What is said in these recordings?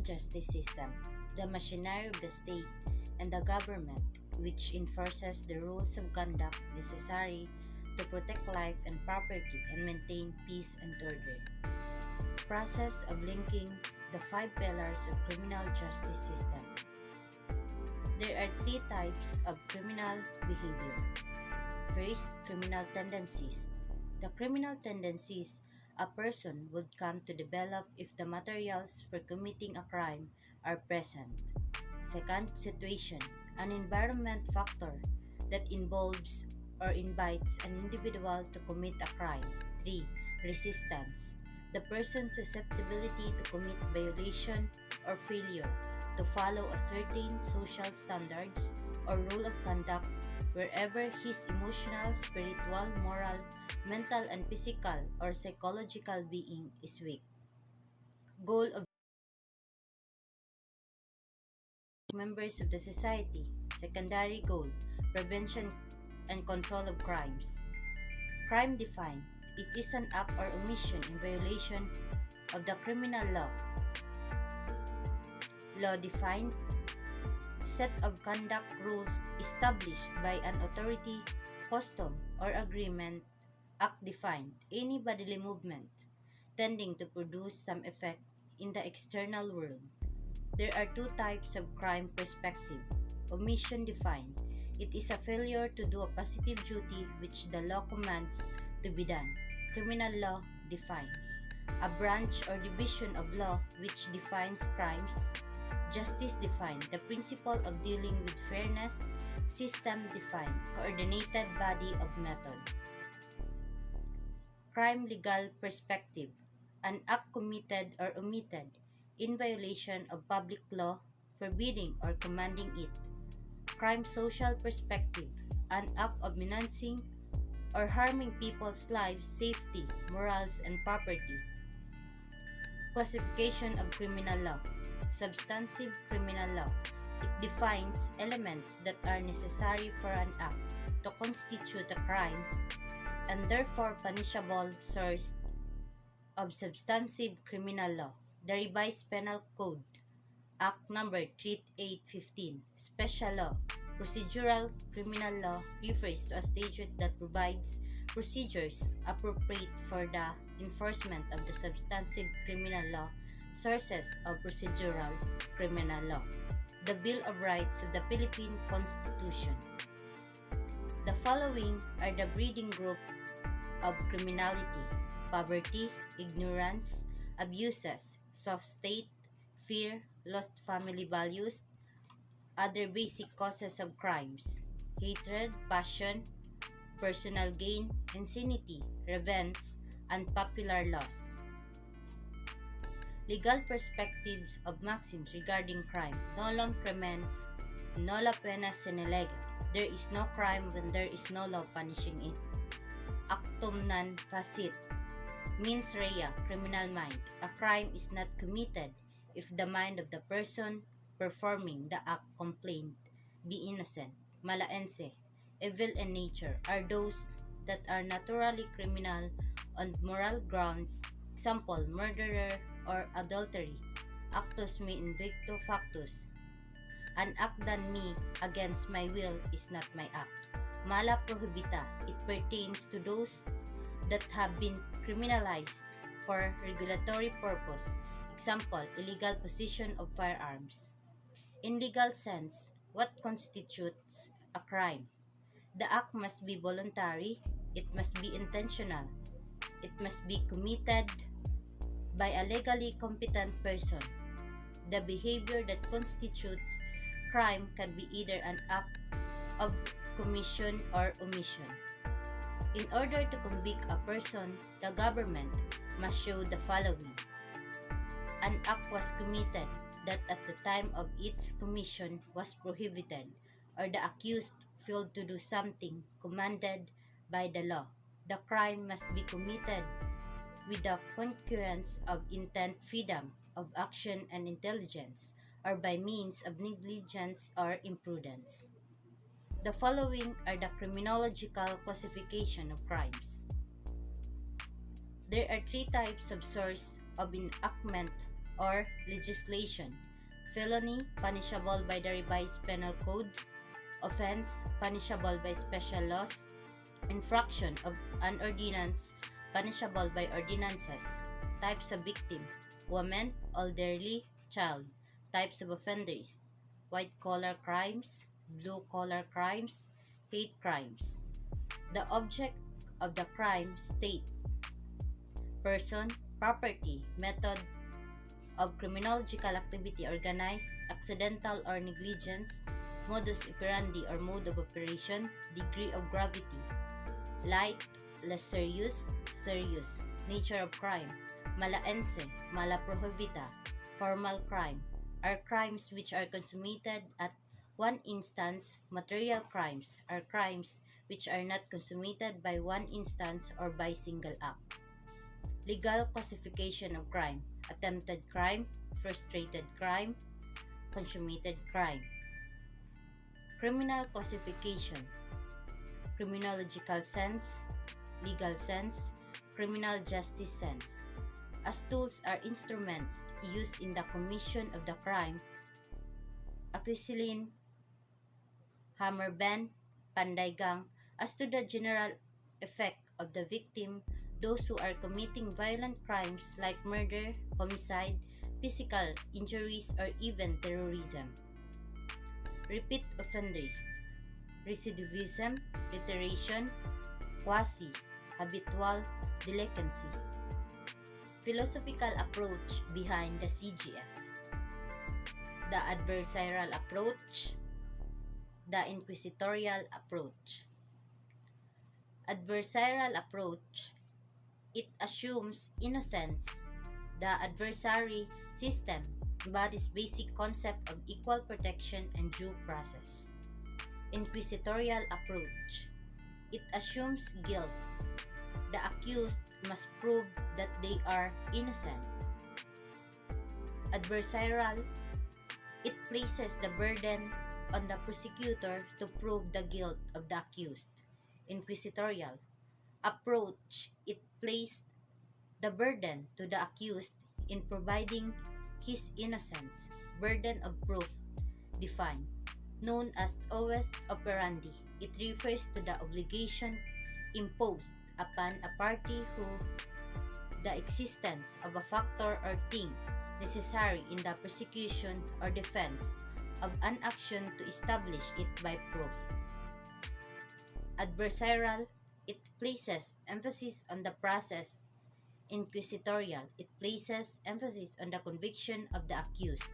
justice system, the machinery of the state and the government, which enforces the rules of conduct necessary to protect life and property and maintain peace and order. Process of linking the five pillars of criminal justice system. There are three types of criminal behavior. First, criminal tendencies. The criminal tendencies a person would come to develop if the materials for committing a crime are present. Second, situation. An environment factor that involves or invites an individual to commit a crime. 3. Resistance. The person's susceptibility to commit violation or failure to follow a certain social standards or rule of conduct wherever his emotional, spiritual, moral, mental and physical or psychological being is weak. Goal of members of the society. Secondary goal, prevention and control of crimes. Crime defined. It is an act or omission in violation of the criminal law. Law defined. Set of conduct rules established by an authority, custom, or agreement. Act defined. Any bodily movement tending to produce some effect in the external world. There are two types of crime perspective. Omission defined. It is a failure to do a positive duty which the law commands to be done. Criminal law defined. A branch or division of law which defines crimes. Justice defined. The principle of dealing with fairness. System defined. Coordinated body of method. Crime legal perspective. An act committed or omitted in violation of public law, forbidding or commanding it. Crime social perspective. An act of menacing or harming people's lives, safety, morals, and property. Classification of criminal law. Substantive criminal law. It defines elements that are necessary for an act to constitute a crime and therefore punishable source of substantive criminal law. The Revised Penal Code, Act No. 3815, Special Law. Procedural criminal law refers to a statute that provides procedures appropriate for the enforcement of the substantive criminal law sources of procedural criminal law. The Bill of Rights of the Philippine Constitution. The following are the breeding group of criminality: poverty, ignorance, abuses, soft state, fear, lost family values, other basic causes of crimes, hatred, passion, personal gain, insanity, revenge, unpopular laws. Legal perspectives of maxims regarding crime. Nolum crimen, nolla pena sine lege. There is no crime when there is no law punishing it. Actum non facit. Mens rea, criminal mind. A crime is not committed if the mind of the person performing the act complained be innocent. Malaense, evil in nature are those that are naturally criminal on moral grounds. Example, murderer or adultery. Actus me invicto factus. An act done me against my will is not my act. Mala prohibita. It pertains to those that have been criminalized for regulatory purpose. Example, illegal possession of firearms. In legal sense, what constitutes a crime? The act must be voluntary, it must be intentional, it must be committed by a legally competent person. The behavior that constitutes crime can be either an act of commission or omission. In order to convict a person, the government must show the following. An act was committed that at the time of its commission was prohibited, or the accused failed to do something commanded by the law. The crime must be committed with the concurrence of intent, freedom of action and intelligence, or by means of negligence or imprudence. The following are the criminological classification of crimes. There are three types of source of enactment or legislation. Felony, punishable by the revised penal code. Offense, punishable by special laws. Infraction of an ordinance, punishable by ordinances. Types of victim: woman, elderly, child. Types of offenders: white-collar crimes, blue-collar crimes, hate crimes. The object of the crime: state, person, property, method of criminological activity: organized, accidental or negligence, modus operandi or mode of operation, degree of gravity, light, less serious, serious, nature of crime, malaense, mala prohibita, formal crime, are crimes which are consummated at one instance. Material crimes are crimes which are not consummated by one instance or by single act. Legal classification of crime: attempted crime, frustrated crime, consummated crime. Criminal classification: criminological sense, legal sense, criminal justice sense. As tools are instruments used in the commission of the crime: acrisilin, hammerben, pandaigang. As to the general effect of the victim, those who are committing violent crimes like murder, homicide, physical injuries, or even terrorism. Repeat offenders: recidivism, reiteration, quasi, habitual, delinquency. Philosophical approach behind the CGS: the adversarial approach, the inquisitorial approach. Adversarial approach: it assumes innocence. The adversary system embodies basic concept of equal protection and due process. Inquisitorial approach: it assumes guilt. The accused must prove that they are innocent. Adversarial: it places the burden on the prosecutor to prove the guilt of the accused. Inquisitorial approach: it placed the burden to the accused in providing his innocence. Burden of proof defined, known as oves operandi. It refers to the obligation imposed upon a party who the existence of a factor or thing necessary in the prosecution or defense of an action to establish it by proof. Adversarial: it places emphasis on the process. Inquisitorial: it places emphasis on the conviction of the accused.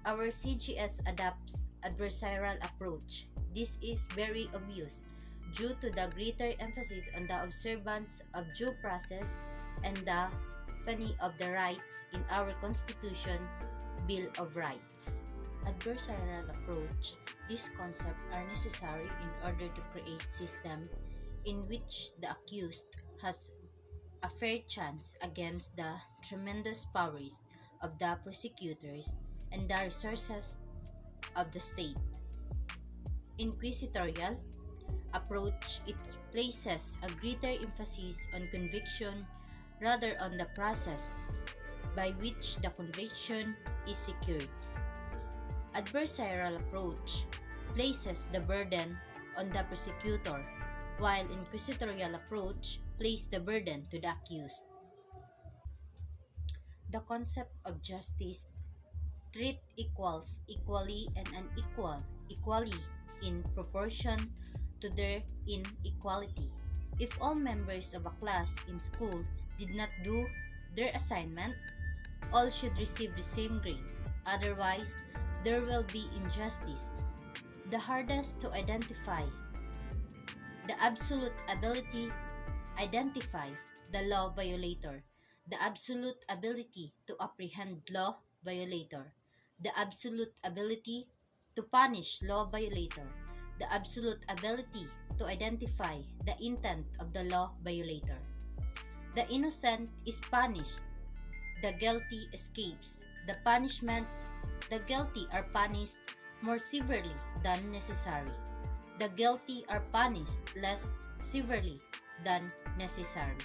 Our CGS adopts adversarial approach. This is very obvious due to the greater emphasis on the observance of due process and the symphony of the rights in our Constitution, Bill of Rights. Adversarial approach: these concepts are necessary in order to create system in which the accused has a fair chance against the tremendous powers of the prosecutors and the resources of the state. Inquisitorial approach: it places a greater emphasis on conviction rather on the process by which the conviction is secured. Adversarial approach places the burden on the prosecutor, while inquisitorial approach places the burden to the accused. The concept of justice: treat equals equally and unequal equally in proportion to their inequality. If all members of a class in school did not do their assignment, all should receive the same grade. Otherwise, there will be injustice. The hardest to identify: the absolute ability identify the law violator, the absolute ability to apprehend law violator, the absolute ability to punish law violator, the absolute ability to identify the intent of the law violator. The innocent is punished, the guilty escapes. The punishment: the guilty are punished more severely than necessary. The guilty are punished less severely than necessary.